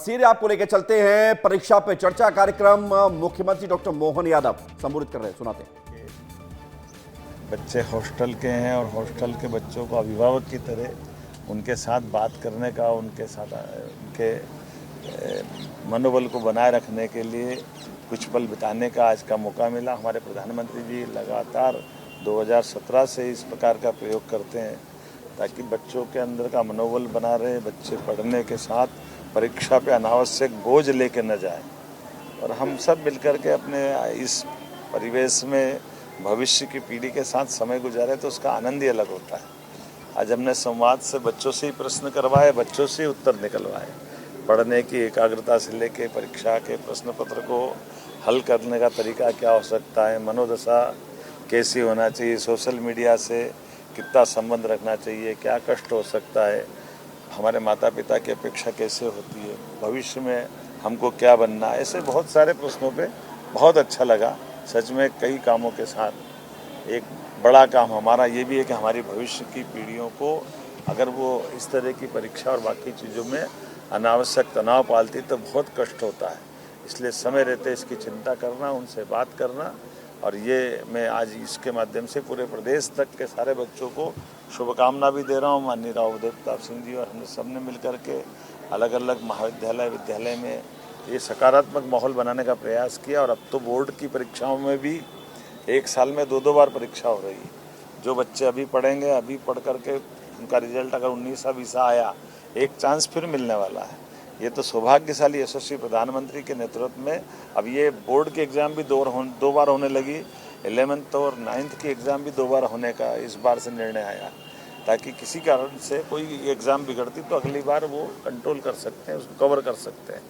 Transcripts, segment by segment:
तस्वीरें आपको लेकर चलते हैं। परीक्षा पे चर्चा कार्यक्रम मुख्यमंत्री डॉक्टर मोहन यादव संबोधित कर रहे हैं, सुनाते हैं। बच्चे हॉस्टल के हैं और हॉस्टल के बच्चों को अभिभावक की तरह उनके साथ बात करने का, उनके साथ उनके मनोबल को बनाए रखने के लिए कुछ पल बिताने का आज का मौका मिला। हमारे प्रधानमंत्री जी लगातार 2017 से इस प्रकार का प्रयोग करते हैं ताकि बच्चों के अंदर का मनोबल बना रहे, बच्चे पढ़ने के साथ परीक्षा पे अनावश्यक बोझ लेके न जाए। और हम सब मिलकर के अपने इस परिवेश में भविष्य की पीढ़ी के साथ समय गुजारे तो उसका आनंद ही अलग होता है। आज हमने संवाद से बच्चों से ही प्रश्न करवाए, बच्चों से ही उत्तर निकलवाए। पढ़ने की एकाग्रता से लेके परीक्षा के प्रश्न पत्र को हल करने का तरीका क्या हो सकता है, मनोदशा कैसी होना चाहिए, सोशल मीडिया से कितना संबंध रखना चाहिए, क्या कष्ट हो सकता है, हमारे माता पिता की अपेक्षा कैसे होती है, भविष्य में हमको क्या बनना है, ऐसे बहुत सारे प्रश्नों पे बहुत अच्छा लगा। सच में कई कामों के साथ एक बड़ा काम हमारा ये भी है कि हमारी भविष्य की पीढ़ियों को अगर वो इस तरह की परीक्षा और बाकी चीज़ों में अनावश्यक तनाव पालती तो बहुत कष्ट होता है। इसलिए समय रहते इसकी चिंता करना, उनसे बात करना, और ये मैं आज इसके माध्यम से पूरे प्रदेश तक के सारे बच्चों को शुभकामना भी दे रहा हूँ। माननीय राव उदय प्रताप सिंह जी और हमने सबने मिलकर के अलग अलग महाविद्यालय विद्यालय में ये सकारात्मक माहौल बनाने का प्रयास किया। और अब तो बोर्ड की परीक्षाओं में भी एक साल में 2-2 बार परीक्षा हो रही है। जो बच्चे अभी पढ़ेंगे, अभी पढ़ करके उनका रिजल्ट अगर 19-20 आया, एक चांस फिर मिलने वाला है। ये तो सौभाग्यशाली यशस्वी प्रधानमंत्री के नेतृत्व में अब ये बोर्ड के एग्ज़ाम भी 2 बार होने लगी। 11th और 9th की एग्ज़ाम भी 2 बार होने का इस बार से निर्णय आया, ताकि किसी कारण से कोई एग्ज़ाम बिगड़ती तो अगली बार वो कंट्रोल कर सकते हैं, उसको कवर कर सकते हैं।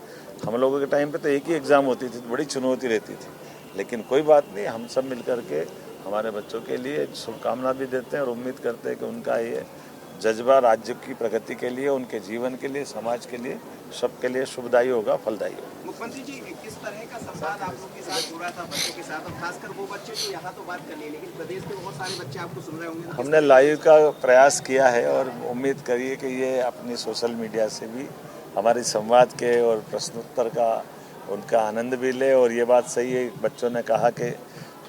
हम लोगों के टाइम पे तो एक ही एग्ज़ाम होती थी, बड़ी चुनौती रहती थी, लेकिन कोई बात नहीं, हम सब मिल कर के हमारे बच्चों के लिए शुभकामना भी देते हैं और उम्मीद करते हैं कि उनका ये जज्बा राज्य की प्रगति के लिए, उनके जीवन के लिए, समाज के लिए, सबके लिए शुभदायी होगा, फलदायी होगा। मुख्यमंत्री जी, किस तरह का संवाद आप लोग के साथ जुड़ा था बच्चों के साथ, और खासकर वो बच्चे जो यहाँ तो बात कर लिए लेकिन प्रदेश के बहुत सारे बच्चे आपको सुन रहे होंगे? हमने लाइव का प्रयास किया है और उम्मीद करिए कि ये अपनी सोशल मीडिया से भी हमारे संवाद के और प्रश्नोत्तर का उनका आनंद भी ले। और ये बात सही है, बच्चों ने कहा कि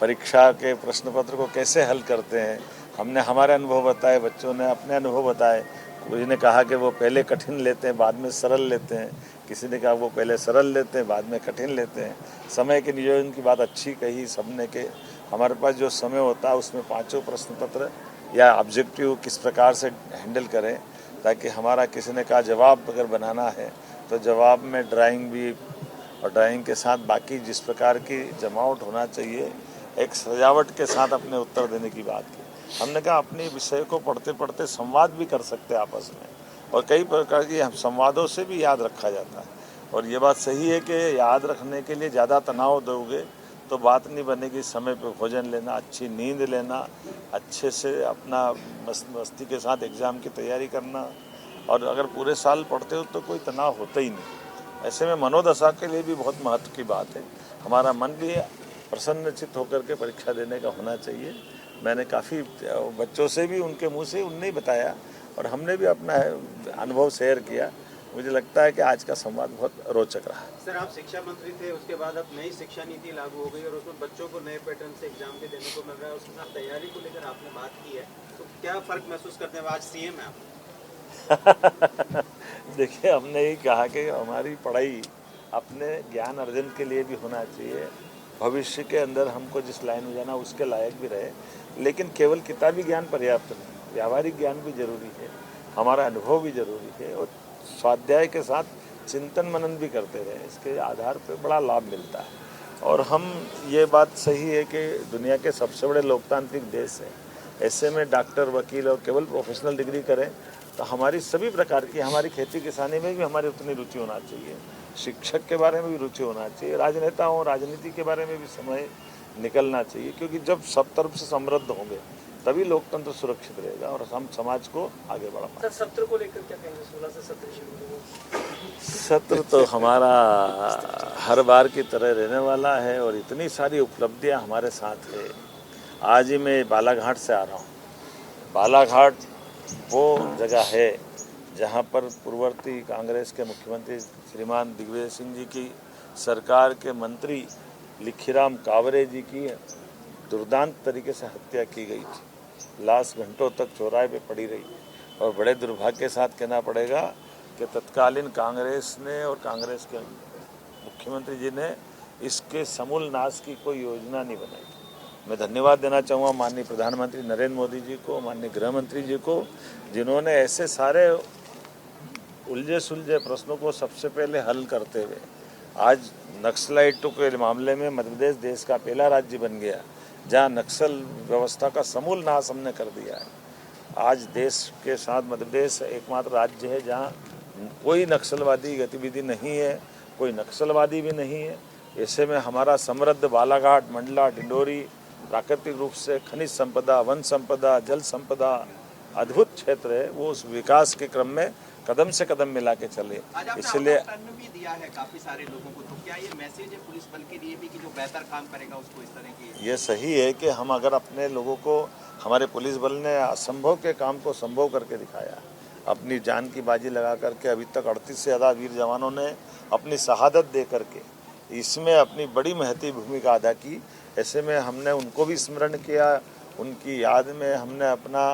परीक्षा के प्रश्न पत्र को कैसे हल करते हैं, हमने हमारे अनुभव बताए, बच्चों ने अपने अनुभव बताए। किसी ने कहा कि वो पहले कठिन लेते हैं, बाद में सरल लेते हैं, किसी ने कहा वो पहले सरल लेते हैं, बाद में कठिन लेते हैं। समय के नियोजन की बात अच्छी कही सबने के हमारे पास जो समय होता है उसमें 5 प्रश्न पत्र या ऑब्जेक्टिव किस प्रकार से हैंडल करें, ताकि हमारा किसी ने कहा जवाब अगर बनाना है तो जवाब में ड्राइंग भी, और ड्राइंग के साथ बाकी जिस प्रकार की जमावट होना चाहिए, एक सजावट के साथ अपने उत्तर देने की बात की। हमने कहा अपने विषय को पढ़ते पढ़ते संवाद भी कर सकते हैं आपस में, और कई प्रकार की संवादों से भी याद रखा जाता है। और ये बात सही है कि याद रखने के लिए ज़्यादा तनाव दोगे तो बात नहीं बनेगी। समय पे भोजन लेना, अच्छी नींद लेना, अच्छे से अपना मस्ती के साथ एग्ज़ाम की तैयारी करना, और अगर पूरे साल पढ़ते हो तो कोई तनाव होता ही नहीं। ऐसे में मनोदशा के लिए भी बहुत महत्व की बात है। हमारा मन भी प्रसन्नचित्त होकर के परीक्षा देने का होना चाहिए। मैंने काफ़ी बच्चों से भी, उनके मुंह से उनने ही बताया और हमने भी अपना अनुभव शेयर किया। मुझे लगता है कि आज का संवाद बहुत रोचक रहा। सर, आप शिक्षा मंत्री थे, उसके बाद अब नई शिक्षा नीति लागू हो गई और उसमें बच्चों को नए पैटर्न से एग्जाम भी देने को मिल रहा है, उसके साथ तैयारी को लेकर आपने बात की है, तो क्या फ़र्क महसूस करते हैं? आज सीएम है आप। देखिए, हमने यही कहा कि हमारी पढ़ाई अपने ज्ञान अर्जन के लिए भी होना चाहिए, भविष्य के अंदर हमको जिस लाइन में जाना उसके लायक भी रहे, लेकिन केवल किताबी ज्ञान पर्याप्त नहीं, व्यावहारिक ज्ञान भी जरूरी है, हमारा अनुभव भी जरूरी है, और स्वाध्याय के साथ चिंतन मनन भी करते रहे, इसके आधार पर बड़ा लाभ मिलता है। और हम ये बात सही है कि दुनिया के सबसे बड़े लोकतांत्रिक देश है, ऐसे में डॉक्टर, वकील और केवल प्रोफेशनल डिग्री करें तो हमारी सभी प्रकार की, हमारी खेती किसानी में भी हमारी उतनी रुचि होना चाहिए, शिक्षक के बारे में भी रुचि होना चाहिए, राजनेताओं राजनीति के बारे में भी समय निकलना चाहिए, क्योंकि जब सब तरफ से समृद्ध होंगे तभी लोकतंत्र सुरक्षित रहेगा और हम समाज को आगे बढ़ा पाएंगे। सत्र को लेकर क्या कहेंगे? 16 से सत्र शुरू होगा। सत्र तो हमारा हर बार की तरह रहने वाला है और इतनी सारी उपलब्धियां हमारे साथ है। आज ही मैं बालाघाट से आ रहा हूँ। बालाघाट वो जगह है जहां पर पूर्ववर्ती कांग्रेस के मुख्यमंत्री श्रीमान दिग्विजय सिंह जी की सरकार के मंत्री लिखीराम कावरे जी की दुर्दांत तरीके से हत्या की गई थी। लाश घंटों तक चौराहे पे पड़ी रही और बड़े दुर्भाग्य के साथ कहना पड़ेगा कि तत्कालीन कांग्रेस ने और कांग्रेस के मुख्यमंत्री जी ने इसके समूल नाश की कोई योजना नहीं बनाई। मैं धन्यवाद देना चाहूँगा माननीय प्रधानमंत्री नरेंद्र मोदी जी को, माननीय गृह मंत्री जी को, जिन्होंने ऐसे सारे उलझे सुलझे प्रश्नों को सबसे पहले हल करते हुए आज नक्सलाइटों के मामले में मध्य प्रदेश देश का पहला राज्य बन गया जहां नक्सल व्यवस्था का समूल नाश हमने कर दिया है। आज देश के साथ मध्य प्रदेश एकमात्र राज्य है जहां कोई नक्सलवादी गतिविधि नहीं है, कोई नक्सलवादी भी नहीं है। ऐसे में हमारा समृद्ध बालाघाट, मंडला, डिंडोरी प्राकृतिक रूप से खनिज संपदा, वन संपदा, जल संपदा अद्भुत क्षेत्र है। वो उस विकास के क्रम में कदम से कदम मिला के चले। इसलिए भी दिया है काफी सारे लोगों को, तो क्या ये मैसेज है पुलिस बल के लिए भी कि जो बेहतर काम करेगा उसको इस तरह की? ये सही है कि हम अगर अपने लोगों को, हमारे पुलिस बल ने असंभव के काम को संभव करके दिखाया, अपनी जान की बाजी लगा करके अभी तक 38 से ज़्यादा वीर जवानों ने अपनी शहादत दे करके इसमें अपनी बड़ी महती भूमिका अदा की। ऐसे में हमने उनको भी स्मरण किया, उनकी याद में हमने अपना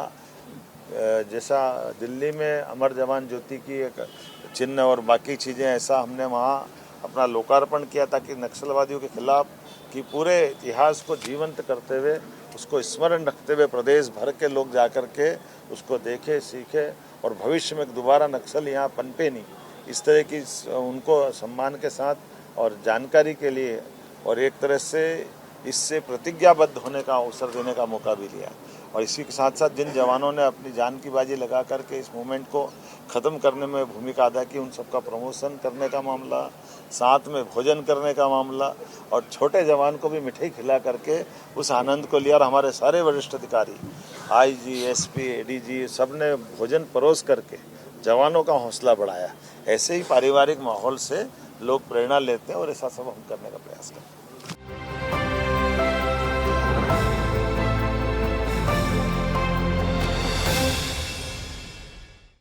जैसा दिल्ली में अमर जवान ज्योति की एक चिन्ह और बाकी चीज़ें ऐसा हमने वहाँ अपना लोकार्पण किया ताकि नक्सलवादियों के खिलाफ की पूरे इतिहास को जीवंत करते हुए, उसको स्मरण रखते हुए प्रदेश भर के लोग जाकर के उसको देखे, सीखे और भविष्य में दोबारा नक्सल यहाँ पनपे नहीं, इस तरह की उनको सम्मान के साथ और जानकारी के लिए और एक तरह से इससे प्रतिज्ञाबद्ध होने का अवसर देने का मौका भी लिया। और इसी के साथ साथ जिन जवानों ने अपनी जान की बाजी लगा करके इस मूवमेंट को ख़त्म करने में भूमिका अदा की, उन सबका प्रमोशन करने का मामला, साथ में भोजन करने का मामला और छोटे जवान को भी मिठाई खिला करके उस आनंद को लिया। और हमारे सारे वरिष्ठ अधिकारी IG, SP, ADG सब ने भोजन परोस करके जवानों का हौसला बढ़ाया। ऐसे ही पारिवारिक माहौल से लोग प्रेरणा लेते हैं और ऐसा सब हम करने का प्रयास करते हैं।